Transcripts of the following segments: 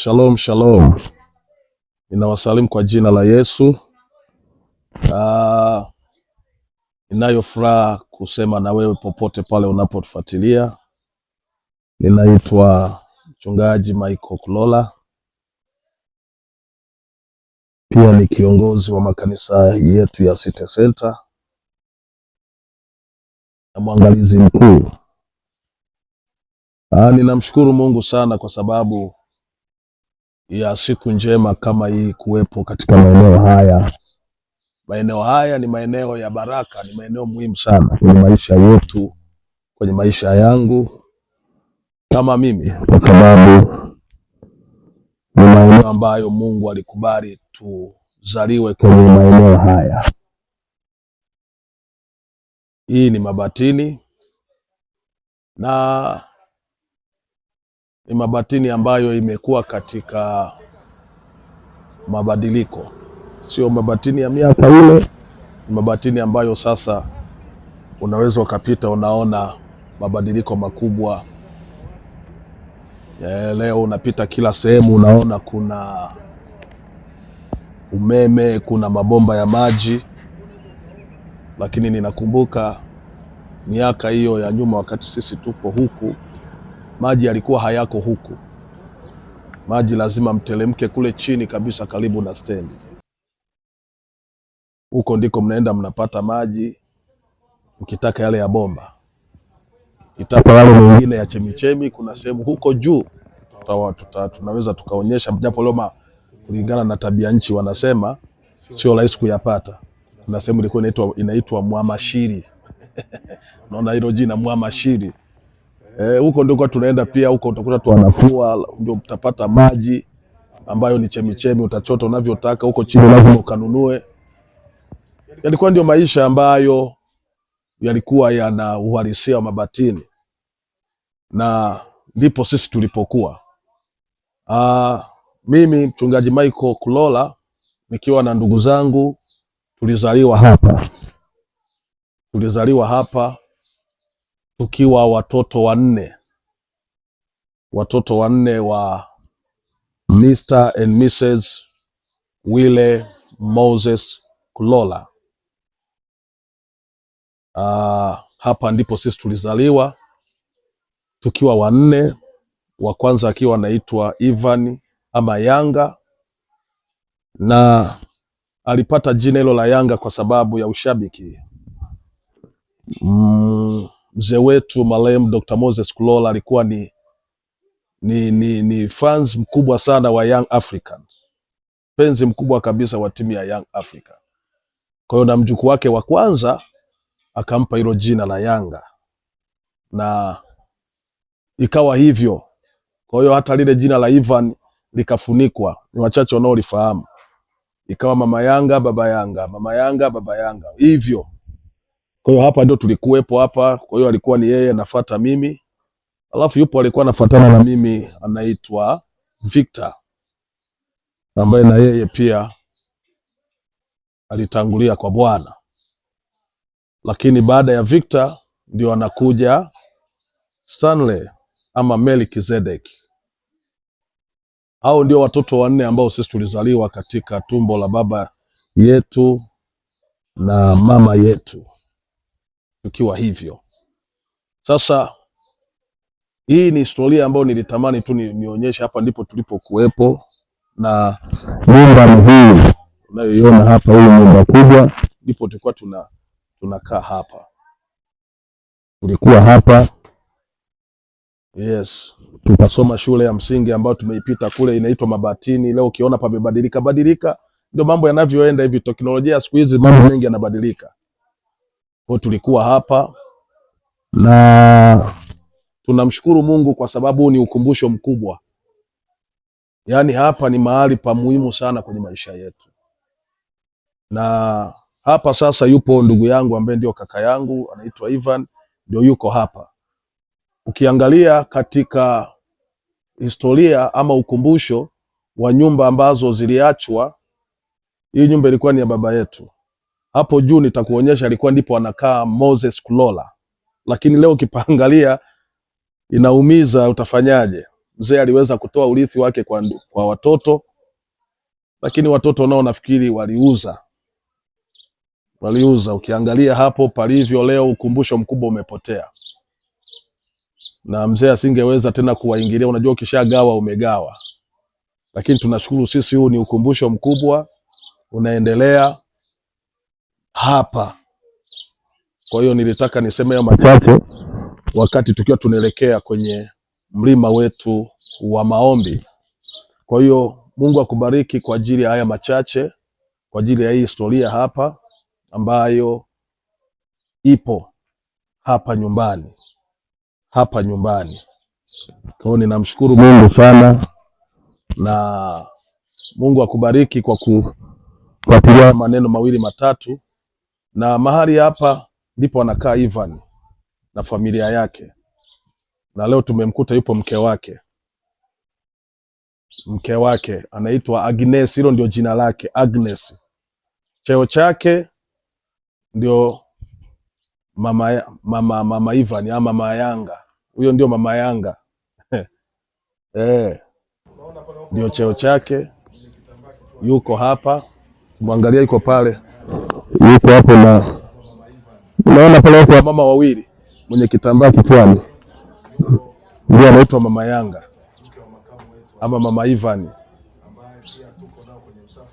Shalom, shalom. Ninawasalimu kwa jina la Yesu. Ninayo furaha kusema na wewe popote pale unapotufuatilia. Ninaitwa Mchungaji Michael Kulola. Pia ni kiongozi wa makanisa yetu ya City Center na mwangalizi mkuu. Ninamshukuru Mungu sana kwa sababu ya siku njema kama hii kuwepo katika maeneo haya. Maeneo haya ni maeneo ya baraka, ni maeneo muhimu sana kwenye maisha yetu, kwenye maisha yangu kama mimi, kwa sababu ni maeneo ambayo Mungu alikubali tuzaliwe kwenye maeneo haya. Hii ni Mabatini, na ni Mabatini ambayo imekuwa katika mabadiliko. Sio Mabatini ya miaka ile, ni Mabatini ambayo sasa unaweza ukapita unaona mabadiliko makubwa. Leo unapita kila sehemu unaona kuna umeme, kuna mabomba ya maji. Lakini ninakumbuka miaka hiyo ya nyuma, wakati sisi tupo huku, maji yalikuwa hayako huku. Maji lazima mtelemke kule chini kabisa karibu na stendi. Huko ndiko mnaenda mnapata maji mkitaka yale ya bomba. Kitaka wale mengine ya chemichemi, kuna sehemu huko juu tunaweza tukaonyesha, japo leo kulingana na tabia nchi wanasema sio rahisi kuyapata. Kuna sehemu ilikuwa inaitwa Mwamashiri. Naona hilo jina Mwamashiri. Huko ndiko tunaenda pia, huko utakuta tuanafua, ndio mtapata maji ambayo ni chemichemi, utachota unavyotaka, huko chini lazima ukanunue. Yalikuwa ndio maisha ambayo yalikuwa yana uhalisia wa Mabatini, na ndipo sisi tulipokuwa. Mimi Mchungaji Michael Kulola nikiwa na ndugu zangu tulizaliwa hapa. Tulizaliwa hapa tukiwa watoto wanne. Watoto wanne wa Mr. and Mrs. Wile Moses Kulola. Hapa ndipo sisi tulizaliwa tukiwa wanne. Wa kwanza akiwa anaitwa Ivan ama Yanga, na alipata jina hilo la Yanga kwa sababu ya ushabiki. Mzee wetu marehemu Dr. Moses Kulola alikuwa ni fans mkubwa sana wa Young Africans. Penzi mkubwa kabisa wa timu ya Young Africa. Kwa hiyo na mjukuu wake wa kwanza akampa hilo jina la Yanga, na ikawa hivyo. Kwa hiyo hata lile jina la Ivan likafunikwa, ni wachache wanaolifahamu. Ikawa Mama Yanga Baba Yanga, Mama Yanga Baba Yanga, hivyo. Kwa hiyo hapa ndio tulikuwepo hapa. Kwa hiyo alikuwa ni yeye anafuata mimi, alafu yupo alikuwa anafuatana na mimi anaitwa Victor, ambaye na yeye pia alitangulia kwa Bwana. Lakini baada ya Victor ndio anakuja Stanley ama Melkizedek. Hao ndio watoto wanne ambao sisi tulizaliwa katika tumbo la baba yetu na mama yetu tukiwa hivyo. Sasa hii ni historia ambayo nilitamani tu nionyeshe. Hapa ndipo tulipokuwepo, na nyumba hii unayoiona hapa, hii nyumba kubwa, ndipo tulikuwa tunakaa hapa. Tulikuwa hapa, yes. Tukasoma shule ya msingi ambayo tumeipita kule, inaitwa Mabatini. Leo ukiona pamebadilika, ndio mambo yanavyoenda hivi. Teknolojia siku hizi mambo mengi yanabadilika. Kwa tulikuwa hapa, na tunamshukuru Mungu kwa sababu ni ukumbusho mkubwa. Yaani hapa ni mahali pa muhimu sana kwenye maisha yetu. Na hapa sasa yupo ndugu yangu ambaye ndio kaka yangu, anaitwa Ivan, ndio yuko hapa. Ukiangalia katika historia ama ukumbusho wa nyumba ambazo ziliachwa, hii nyumba ilikuwa ni ya baba yetu. Hapo juu nitakuonyesha alikuwa ndipo anakaa Moses Kulola. Lakini leo ukipaangalia inaumiza, utafanyaje? mzee aliweza kutoa urithi wake kwa watoto, lakini watoto nao nafikiri waliuza. Ukiangalia hapo palivyo leo, ukumbusho mkubwa umepotea, na mzee asingeweza tena kuwaingilia. Unajua, ukishagawa umegawa. Lakini tunashukuru sisi, huu ni ukumbusho mkubwa unaendelea hapa. Kwa hiyo nilitaka niseme hayo machache wakati tukiwa tunaelekea kwenye mlima wetu wa maombi. Kwa hiyo Mungu akubariki kwa ajili ya haya machache, kwa ajili ya hii historia hapa ambayo ipo hapa nyumbani. Kwa hiyo ninamshukuru Mungu sana, na Mungu akubariki kwa kufuatilia maneno mawili matatu. Na mahali hapa ndipo anakaa Ivan na familia yake, na leo tumemkuta yupo mke wake anaitwa Agnes. Hilo ndio jina lake, Agnes. Cheo chake ndio mama Ivan ama mama Yanga. Huyo ndio mama Yanga ndio cheo chake. Yuko hapa, mwangalia, yuko pale, yuko hapo, na unaona pale kwa mama wawili mwenye kitambaa kichwani, ndio anaitwa mama Yanga ama mama Ivan,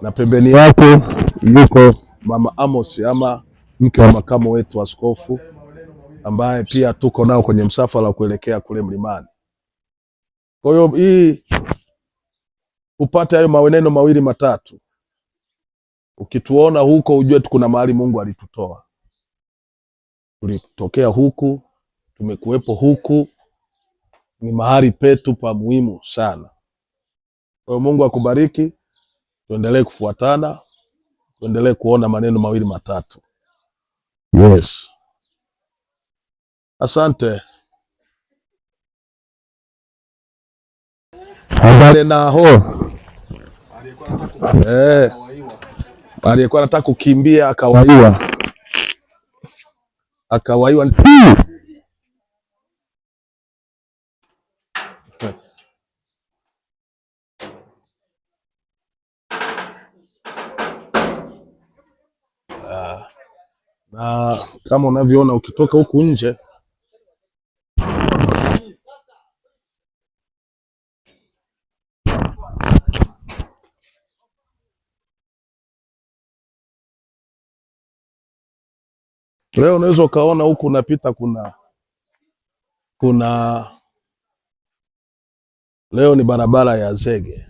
na pembeni yake yuko mama Amos ama mke wa makamu wetu askofu, ambaye pia tuko nao kwenye msafara wa kuelekea kule mlimani. Kwa hiyo hii upate hayo maneno mawili matatu, ukituona huko ujue kuna mahali Mungu alitutoa. Tulitokea huku, tumekuwepo huku, ni mahali petu pa muhimu sana. Kwa hiyo Mungu akubariki, tuendelee kufuatana, tuendelee kuona maneno mawili matatu. Yes. Asante. Habari na ho. Aliyekuwa anataka kukimbia akawaiwa. Na kama unavyoona ukitoka huku nje, leo unaweza ukaona huku unapita kuna leo ni barabara ya zege.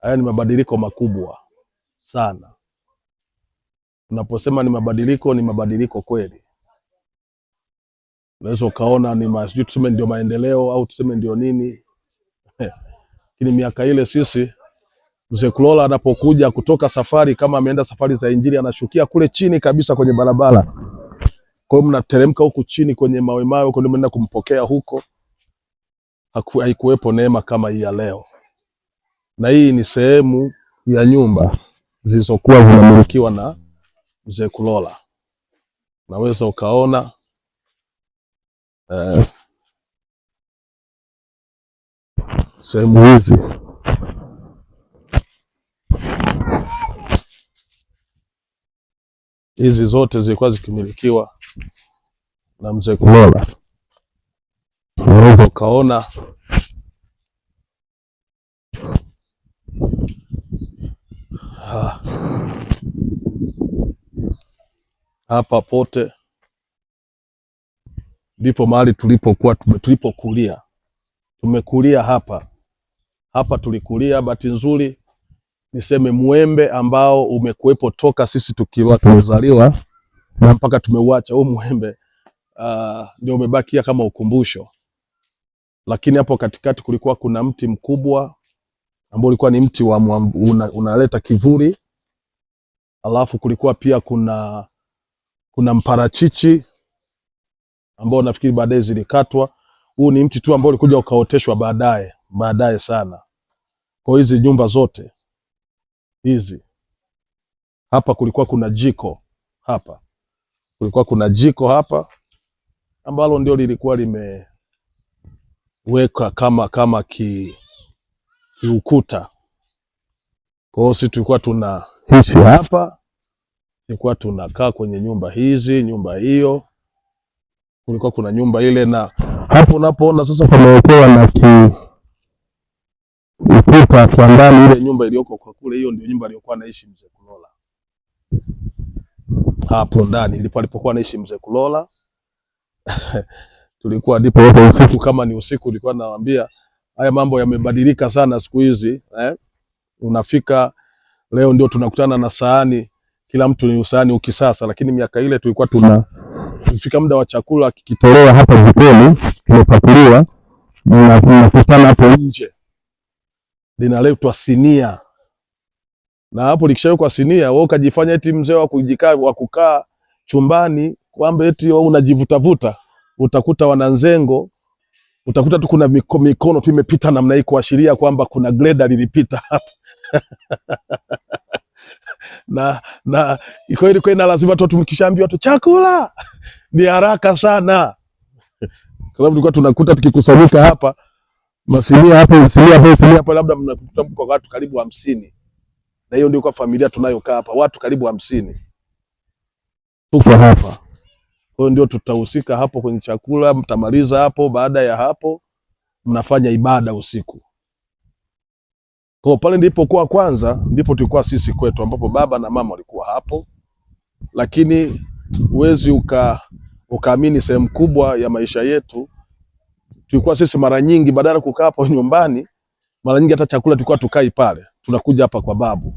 Haya ni mabadiliko makubwa sana. Unaposema ni mabadiliko kweli. Unaweza ukaona sijui tuseme ndio maendeleo au tuseme ndio nini. Lakini miaka ile sisi, Mzee Kulola anapokuja kutoka safari, kama ameenda safari za Injili, anashukia kule chini kabisa kwenye barabara. Kwa hiyo mnateremka huku chini kwenye mawe huko, ndio mnaenda kumpokea huko. Haikuwepo neema kama hii ya leo. Na hii ni sehemu ya nyumba zilizokuwa zinamilikiwa na Mzee Kulola. Naweza ukaona sehemu hizi zote zilikuwa zikimilikiwa na Mzee Kulola. Naweza ukaona hapa pote ndipo mahali tulipokulia. Tumekulia hapa tulikulia. Bahati nzuri niseme mwembe ambao umekuwepo toka sisi tukiwa tumezaliwa na mpaka tumeuacha, huu mwembe ndio umebakia kama ukumbusho. Lakini hapo katikati kulikuwa kuna mti mkubwa ambao ulikuwa ni mti wa unaleta kivuli. Alafu kulikuwa pia kuna mparachichi ambao nafikiri baadaye zilikatwa. Huu ni mti tu ambao ulikuja ukaoteshwa baadaye sana. Kwa hizi nyumba zote hizi hapa kulikuwa kuna jiko hapa, ambalo ndio lilikuwa weka kama kiukuta. Kwa hiyo sisi tulikuwa tunaishi hapa, tulikuwa tunakaa kwenye nyumba hizi, nyumba hiyo, kulikuwa kuna nyumba ile, na hapo unapoona sasa kumewekewa na kiukuta kwa ndani, ile nyumba iliyoko kwa kule, hiyo ndio nyumba aliyokuwa anaishi mzee Kulola. Hapo ndani ndipo alipokuwa anaishi mzee Kulola. Tulikuwa ndipo usiku, kama ni usiku, nilikuwa nawaambia haya mambo yamebadilika sana siku hizi unafika leo ndio tunakutana na sahani, kila mtu ni usahani ukisasa, lakini miaka ile tulikuwa tukifika muda wa chakula kikitolewa hapa jikoni, kimepakuliwa, tunakutana hapo nje, linaletwa sinia, na hapo likishawekwa sinia, wewe ukajifanya eti mzee wa kukaa chumbani, kwamba eti wewe unajivutavuta, utakuta wananzengo, utakuta tu kuna mikono tu imepita namna hii kuashiria kwamba kuna greda lilipita hapa. na iko ile kwenda, lazima tu tumkishaambiwa tu chakula ni haraka sana, kwa sababu tulikuwa tunakuta tukikusanyika hapa masinia hapo, labda mnakuta mko watu karibu 50, na hiyo ndio kwa familia tunayokaa hapa, watu karibu 50 tuko hapa. Kwa hiyo ndio tutahusika hapo kwenye chakula, mtamaliza hapo. Baada ya hapo mnafanya ibada usiku. Kwa pale ndipo kwa kwanza, ndipo tulikuwa sisi kwetu, ambapo baba na mama walikuwa hapo, lakini uwezi ukaamini sehemu kubwa ya maisha yetu tulikuwa sisi mara nyingi badala kukaa hapo nyumbani, mara nyingi hata chakula tulikuwa tukai pale, tunakuja hapa kwa babu.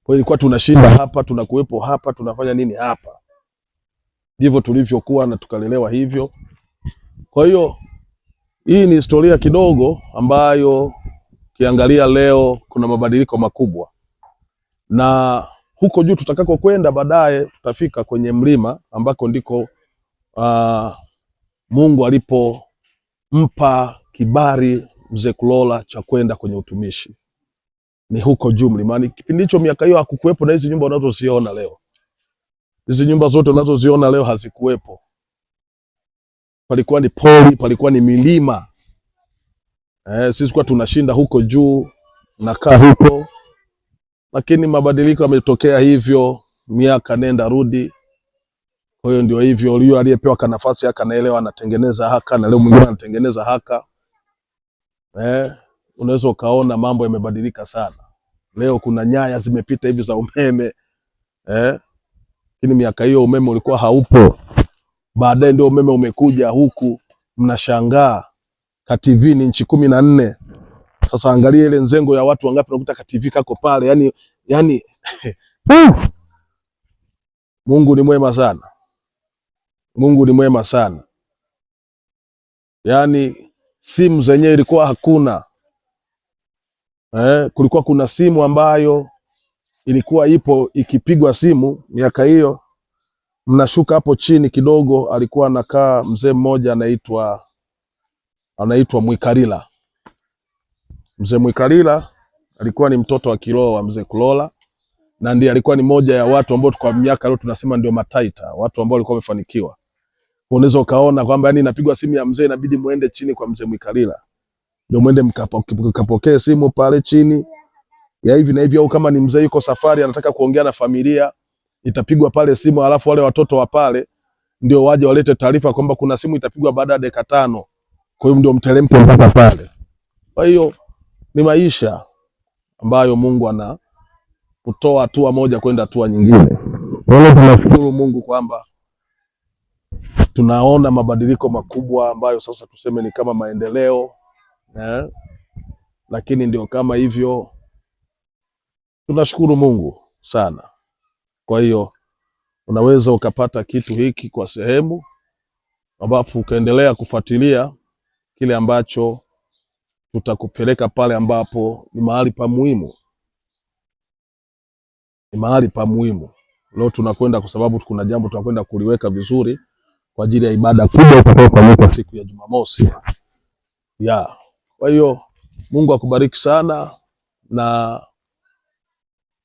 Kwa hiyo ilikuwa tunashinda hapa, tunakuwepo hapa, tunafanya nini hapa. Ndivyo tulivyokuwa na tukalelewa hivyo. Kwa hiyo hii ni historia kidogo ambayo kiangalia leo kuna mabadiliko makubwa, na huko juu tutakako kwenda baadaye tutafika kwenye mlima ambako ndiko Mungu alipompa kibali mzee Kulola cha kwenda kwenye utumishi. Ni huko juu mlimani. Kipindi hicho miaka hiyo hakukuwepo na hizi nyumba unazoziona leo. Hizi nyumba zote unazoziona leo hazikuwepo. Palikuwa ni pori, palikuwa ni milima. Sisi kwa tunashinda huko juu, nakaa huko, lakini mabadiliko yametokea hivyo, miaka nenda rudi. Kwa hiyo ndio hivyo, yule aliyepewa kanafasi haka naelewa anatengeneza haka, na leo mwingine anatengeneza haka. Unaweza ukaona mambo yamebadilika sana. Leo kuna nyaya zimepita hivi za umeme. Lakini miaka hiyo umeme ulikuwa haupo. Baadaye ndio umeme umekuja huku, mnashangaa. KTV ni inchi 14. Sasa angalia ile nzengo ya watu wangapi unakuta KTV kako pale, yani Mungu ni mwema sana. Mungu ni mwema sana. Yani simu zenyewe ilikuwa hakuna. Kulikuwa kuna simu ambayo ilikuwa ipo, ikipigwa simu miaka hiyo, mnashuka hapo chini kidogo, alikuwa anakaa mzee mmoja anaitwa Mwikalila. Mzee Mwikalila alikuwa ni mtoto wa kiroho wa mzee Kulola, na ndiye alikuwa ni moja ya watu ambao kwa miaka leo tunasema ndio mataita, watu ambao walikuwa wamefanikiwa. Unaweza ukaona kwamba yani inapigwa simu ya mzee, inabidi muende chini kwa mzee Mwikalila, ndio muende mkapokee simu pale chini ya hivi na hivi, au kama ni mzee yuko safari anataka kuongea na familia, itapigwa pale simu, alafu wale watoto wa pale ndio waje walete taarifa kwamba kuna simu itapigwa baada ya dakika 5. Kwa hiyo ndio mteremko mpaka pale. Kwa hiyo ni maisha ambayo Mungu ana kutoa hatua moja kwenda hatua nyingine. Kwa hiyo tunashukuru Mungu kwamba tunaona mabadiliko makubwa ambayo sasa tuseme ni kama maendeleo, lakini ndio kama hivyo, tunashukuru Mungu sana. Kwa hiyo unaweza ukapata kitu hiki kwa sehemu, ambapo ukaendelea kufuatilia kile ambacho tutakupeleka pale ambapo ni mahali pa muhimu. Ni mahali pa muhimu. Leo tunakwenda kwa sababu kuna jambo tunakwenda kuliweka vizuri kwa ajili ya ibada kubwa itakayofanyika siku ya Jumamosi. Kwa hiyo Mungu akubariki sana, na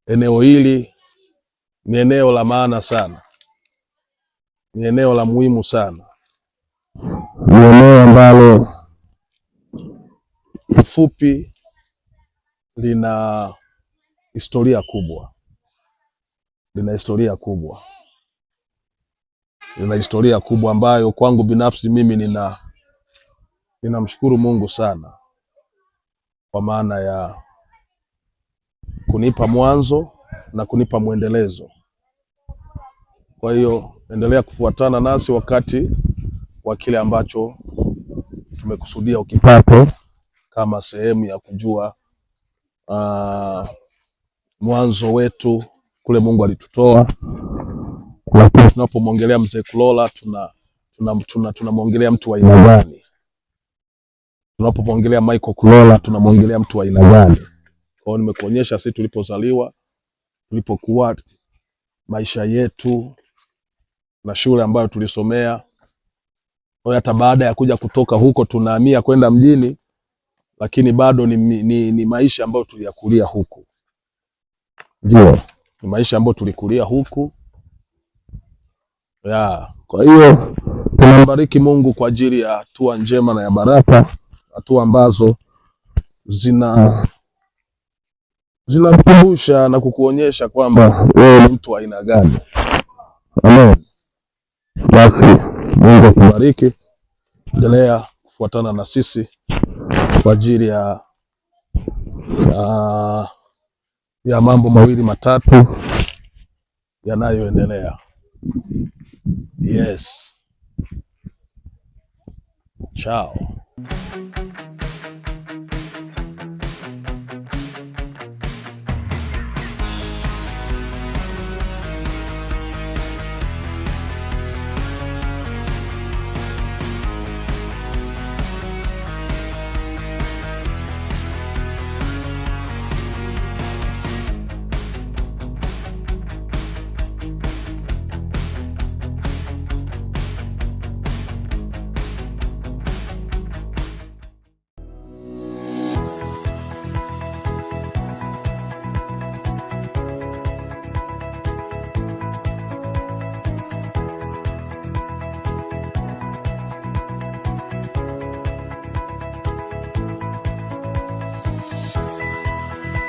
eneo hili ni eneo la maana sana. Ni eneo la muhimu sana. Ni eneo ambalo kifupi lina historia kubwa, lina historia kubwa ambayo kwangu binafsi mimi ninamshukuru Mungu sana kwa maana ya kunipa mwanzo na kunipa mwendelezo. Kwa hiyo endelea kufuatana nasi wakati wa kile ambacho tumekusudia ukipate, kama sehemu ya kujua mwanzo wetu kule Mungu alitutoa. Lakini tunapomwongelea mzee Kulola tunamwongelea mtu wa aina gani? Tunapomwongelea Michael Kulola tunamwongelea mtu wa aina gani? Kwa hiyo nimekuonyesha sisi tulipozaliwa, tulipokuwa, maisha yetu na shule ambayo tulisomea. Kwa hata baada ya kuja kutoka huko tunahamia kwenda mjini, lakini bado ni maisha ambayo tuliyakulia huku. Ndio, ni maisha ambayo tulikulia huku. Kwa hiyo tunambariki Mungu kwa ajili ya hatua njema na ya baraka, hatua ambazo zinakumbusha na kukuonyesha kwamba wewe ni mtu wa aina gani. Amen. Basi Mungu akubariki. Endelea kufuatana na sisi kwa ajili ya mambo mawili matatu yanayoendelea. Yes. Ciao.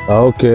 Okay.